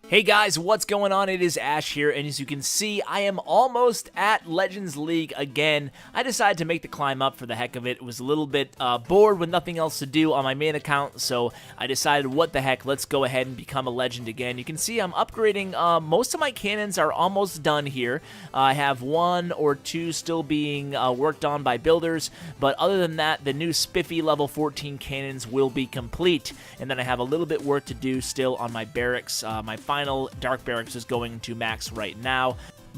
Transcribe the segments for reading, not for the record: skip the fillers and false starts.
Hey guys, what's going on? It is Ash here, and as you can see, I am almost at Legends League again. I decided to make the climb up for the heck of it. It was a little bit bored with nothing else to do on my main account, so I decided, what the heck, let's go ahead and become a legend again. You can see I'm upgrading. Most of my cannons are almost done here. I have one or two still being worked on by builders, but other than that, the new spiffy level 14 cannons will be complete. And then I have a little bit work to do still on my barracks. My final Dark Barracks is going to max right now.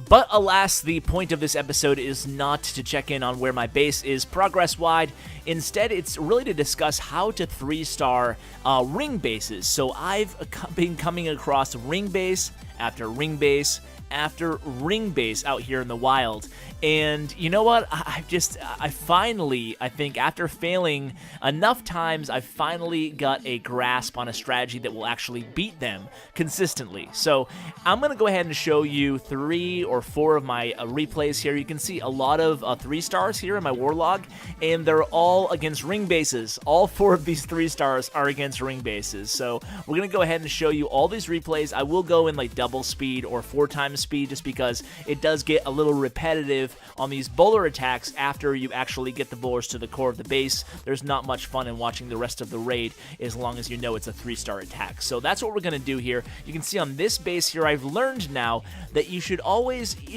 But alas, the point of this episode is not to check in on where my base is progress-wide. Instead, it's really to discuss how to 3-star ring bases. So I've been coming across ring base after ring base after ring base out here in the wild. And you know what? I finally, I think after failing enough times, I finally got a grasp on a strategy that will actually beat them consistently. So I'm going to go ahead and show you 3 or 4 of my replays here. You can see a lot of 3 stars here in my war log, and they're all against ring bases. All 4 of these 3 stars are against ring bases. So we're going to go ahead and show you all these replays. I will go in like double speed or 4 times speed just because it does get a little repetitive on these bowler attacks. After you actually get the bowlers to the core of the base, there's not much fun in watching the rest of the raid as long as you know it's a 3-star attack. So that's what we're going to do here. You can see on this base here, I've learned now that you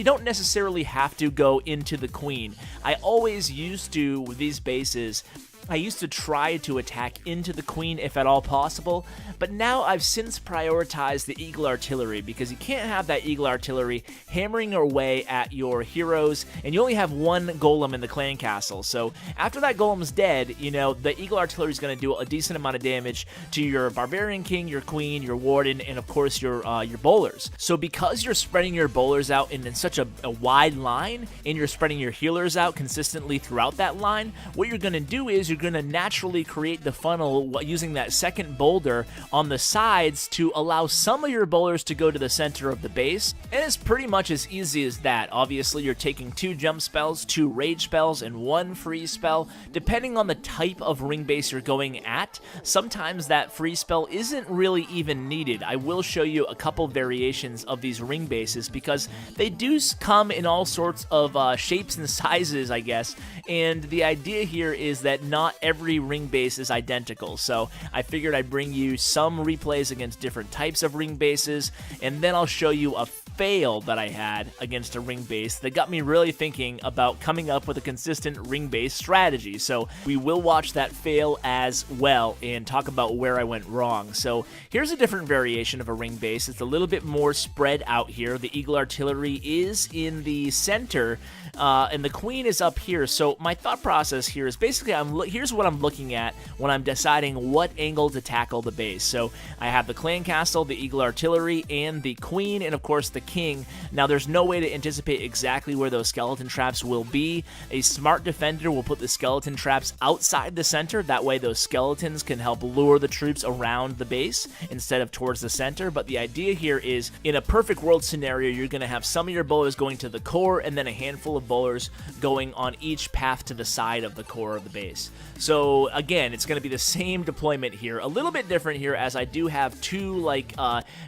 don't necessarily have to go into the queen. I always used to, with these bases, I used to try to attack into the queen if at all possible, but now I've since prioritized the eagle artillery because you can't have that eagle artillery hammering away at your heroes, and you only have one golem in the clan castle. So after that golem's dead, you know, the eagle artillery is going to do a decent amount of damage to your barbarian king, your queen, your warden, and of course your bowlers. So because you're spreading your bowlers out in such a wide line, and you're spreading your healers out consistently throughout that line, what you're going to do is you're going to naturally create the funnel using that second boulder on the sides to allow some of your bowlers to go to the center of the base. And it's pretty much as easy as that. Obviously, you're taking 2 jump spells, 2 rage spells, and 1 free spell. Depending on the type of ring base you're going at, sometimes that free spell isn't really even needed. I will show you a couple variations of these ring bases because they do come in all sorts of shapes and sizes, I guess. And the idea here is that not every ring base is identical, so I figured I'd bring you some replays against different types of ring bases, and then I'll show you a fail that I had against a ring base that got me really thinking about coming up with a consistent ring base strategy. So we will watch that fail as well and talk about where I went wrong. So here's a different variation of a ring base. It's a little bit more spread out here. The eagle artillery is in the center, and the queen is up here. So my thought process here is basically here's what I'm looking at when I'm deciding what angle to tackle the base. So I have the clan castle, the eagle artillery, and the queen, and of course the king. Now there's no way to anticipate exactly where those skeleton traps will be. A smart defender will put the skeleton traps outside the center. That way those skeletons can help lure the troops around the base instead of towards the center. But the idea here is, in a perfect world scenario, you're going to have some of your bowlers going to the core and then a handful of bowlers going on each path to the side of the core of the base. So again, it's going to be the same deployment here. A little bit different here, as I do have 2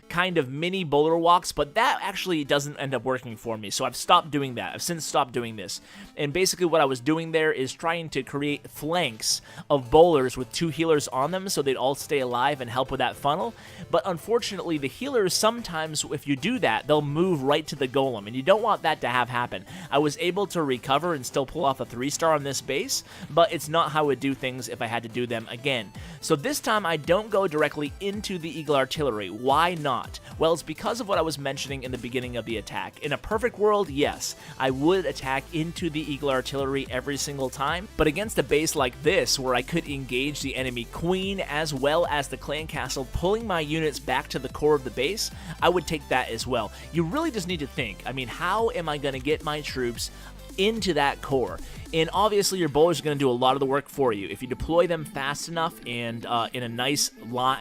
kind of mini bowler walks, but that actually doesn't end up working for me. So I've stopped doing that. I've since stopped doing this. And basically what I was doing there is trying to create flanks of bowlers with 2 healers on them so they'd all stay alive and help with that funnel. But unfortunately, the healers sometimes, if you do that, they'll move right to the golem, and you don't want that to happen. I was able to recover and still pull off a 3-star on this base, but it's not how I would do things if I had to do them again. So this time I don't go directly into the eagle artillery. Why not? Well, it's because of what I was mentioning in the beginning of the attack. In a perfect world, yes, I would attack into the eagle artillery every single time, but against a base like this, where I could engage the enemy queen as well as the clan castle, pulling my units back to the core of the base, I would take that as well. You really just need to think, I mean, how am I going to get my troops into that core? And obviously your bowlers are going to do a lot of the work for you. If you deploy them fast enough and in a nice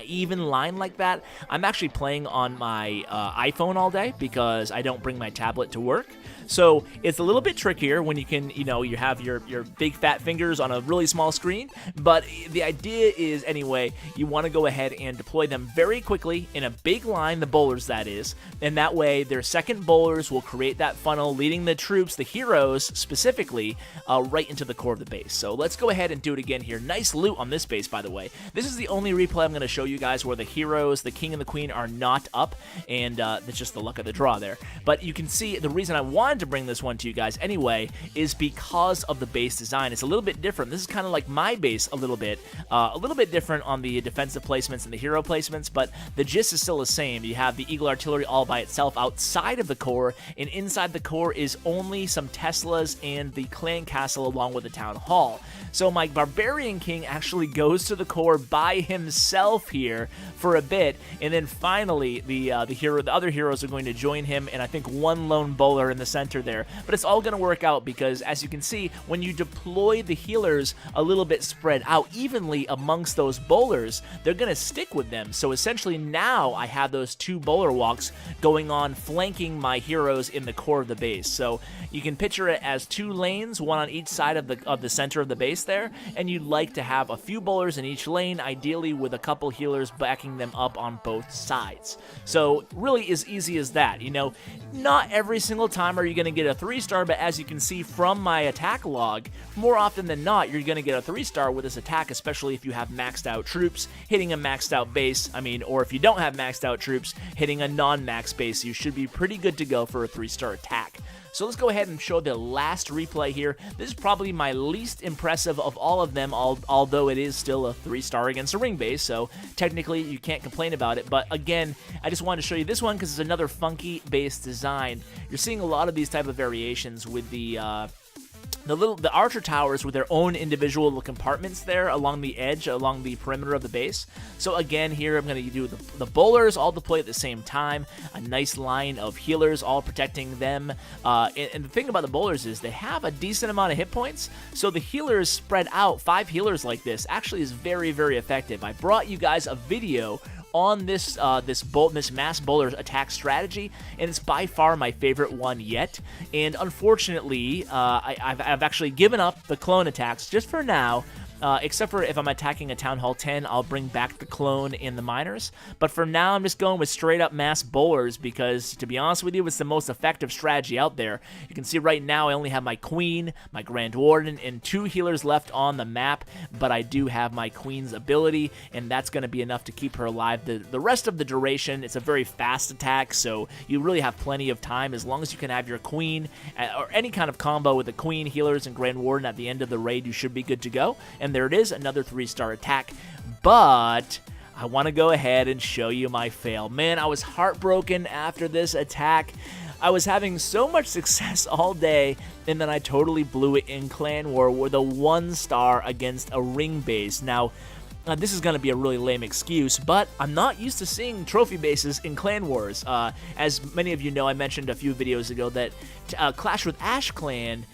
even line like that. I'm actually playing on my iPhone all day because I don't bring my tablet to work. So it's a little bit trickier when you can, you have your big fat fingers on a really small screen, but the idea is, anyway, you want to go ahead and deploy them very quickly in a big line, the bowlers that is, and that way their second bowlers will create that funnel, leading the troops, the heroes specifically, right into the core of the base. So let's go ahead and do it again here. Nice loot on this base, by the way. This is the only replay I'm going to show you guys where the heroes, the king and the queen, are not up, and that's just the luck of the draw there. But you can see the reason I wanted to bring this one to you guys anyway is because of the base design. It's a little bit different. This is kind of like my base a little bit different on the defensive placements and the hero placements, but the gist is still the same. You have the Eagle Artillery all by itself outside of the core, and inside the core is only some Teslas and the clan castle along with the town hall. So my Barbarian King actually goes to the core by himself here for a bit, and then finally the other heroes are going to join him, and I think one lone bowler in the center there. But it's all going to work out because, as you can see, when you deploy the healers a little bit spread out evenly amongst those bowlers, they're going to stick with them. So essentially now I have those two bowler walks going on, flanking my heroes in the core of the base. So you can picture it as two lanes, one on each side of the center of the base there, and you'd like to have a few bowlers in each lane, ideally with a couple healers backing them up on both sides. So really as easy as that. Not every single time are you going to get a 3-star, but as you can see from my attack log, more often than not you're going to get a 3-star with this attack, especially if you have maxed out troops hitting a maxed out base, or if you don't have maxed out troops hitting a non-max base. You should be pretty good to go for a 3-star attack. So let's go ahead and show the last replay here. This is probably my least impressive of all of them, although it is still a 3-star against a ring base, so technically you can't complain about it. But again, I just wanted to show you this one because it's another funky base design. You're seeing a lot of these type of variations with the archer towers with their own individual little compartments there along the edge, along the perimeter of the base. So again, here I'm going to do the bowlers all deploy at the same time, a nice line of healers all protecting them. And the thing about the bowlers is they have a decent amount of hit points, so the healers spread out, 5 healers like this, actually is very, very effective. I brought you guys a video on this mass bowler attack strategy, and it's by far my favorite one yet. And unfortunately, I've actually given up the clone attacks just for now. Except for if I'm attacking a Town Hall 10, I'll bring back the clone in the miners. But for now, I'm just going with straight up mass bowlers because, to be honest with you, it's the most effective strategy out there. You can see right now I only have my Queen, my Grand Warden, and 2 healers left on the map, but I do have my Queen's ability, and that's going to be enough to keep her alive the rest of the duration. It's a very fast attack, so you really have plenty of time as long as you can have your Queen, or any kind of combo with the Queen, healers, and Grand Warden at the end of the raid. You should be good to go. And there it is, another 3-star attack. But I want to go ahead and show you my fail. Man, I was heartbroken after this attack. I was having so much success all day, and then I totally blew it in Clan War with a 1-star against a ring base. Now, this is going to be a really lame excuse, but I'm not used to seeing trophy bases in Clan Wars. As many of you know, I mentioned a few videos ago that Clash with Ash Clan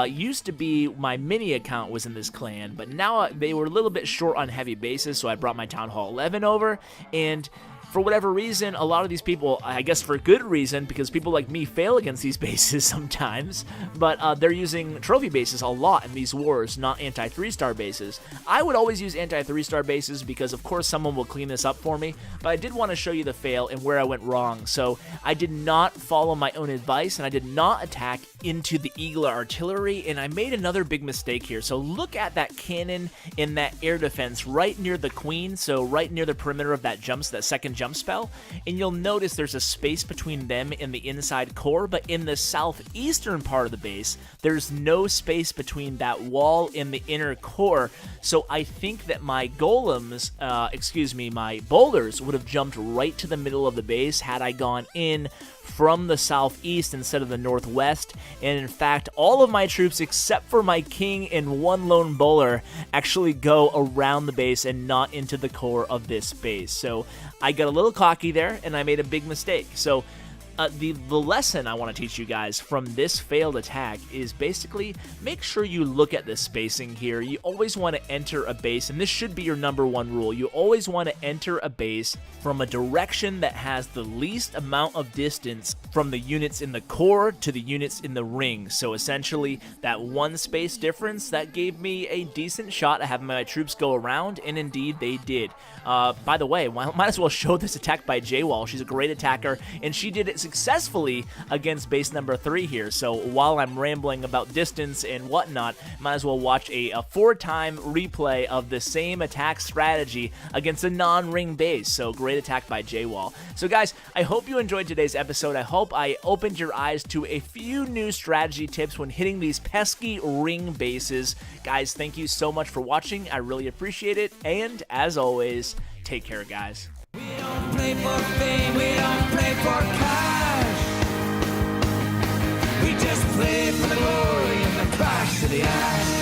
used to be my mini account was in this clan, but now they were a little bit short on heavy bases, so I brought my Town Hall 11 over, and for whatever reason, a lot of these people, I guess for good reason, because people like me fail against these bases sometimes, but they're using trophy bases a lot in these wars, not anti-3-star bases. I would always use anti-3-star bases because, of course, someone will clean this up for me, but I did want to show you the fail and where I went wrong. So I did not follow my own advice, and I did not attack into the Eagle Artillery, and I made another big mistake here. So look at that cannon in that air defense right near the Queen, so right near the perimeter of that second jump spell, and you'll notice there's a space between them and the inside core, but in the southeastern part of the base, there's no space between that wall and the inner core, so I think that my golems, my bowlers would have jumped right to the middle of the base had I gone in from the southeast instead of the northwest, and in fact all of my troops except for my king and 1 lone bowler actually go around the base and not into the core of this base. So I got a little cocky there and I made a big mistake. So the lesson I want to teach you guys from this failed attack is basically make sure you look at the spacing here. You always want to enter a base, and this should be your #1 rule. You always want to enter a base from a direction that has the least amount of distance from the units in the core to the units in the ring. So essentially, that one space difference, that gave me a decent shot at having my troops go around, and indeed they did. By the way, might as well show this attack by J-Wall. She's a great attacker, and she did it successfully against base #3 here. So while I'm rambling about distance and whatnot, might as well watch a 4-time replay of the same attack strategy against a non-ring base. So great attack by J-Wall. So guys, I hope you enjoyed today's episode. I hope I opened your eyes to a few new strategy tips when hitting these pesky ring bases. Guys, thank you so much for watching. I really appreciate it. And as always, take care, guys. We don't play for fame, we don't play for cash. We just play for the glory and the crash of the ash.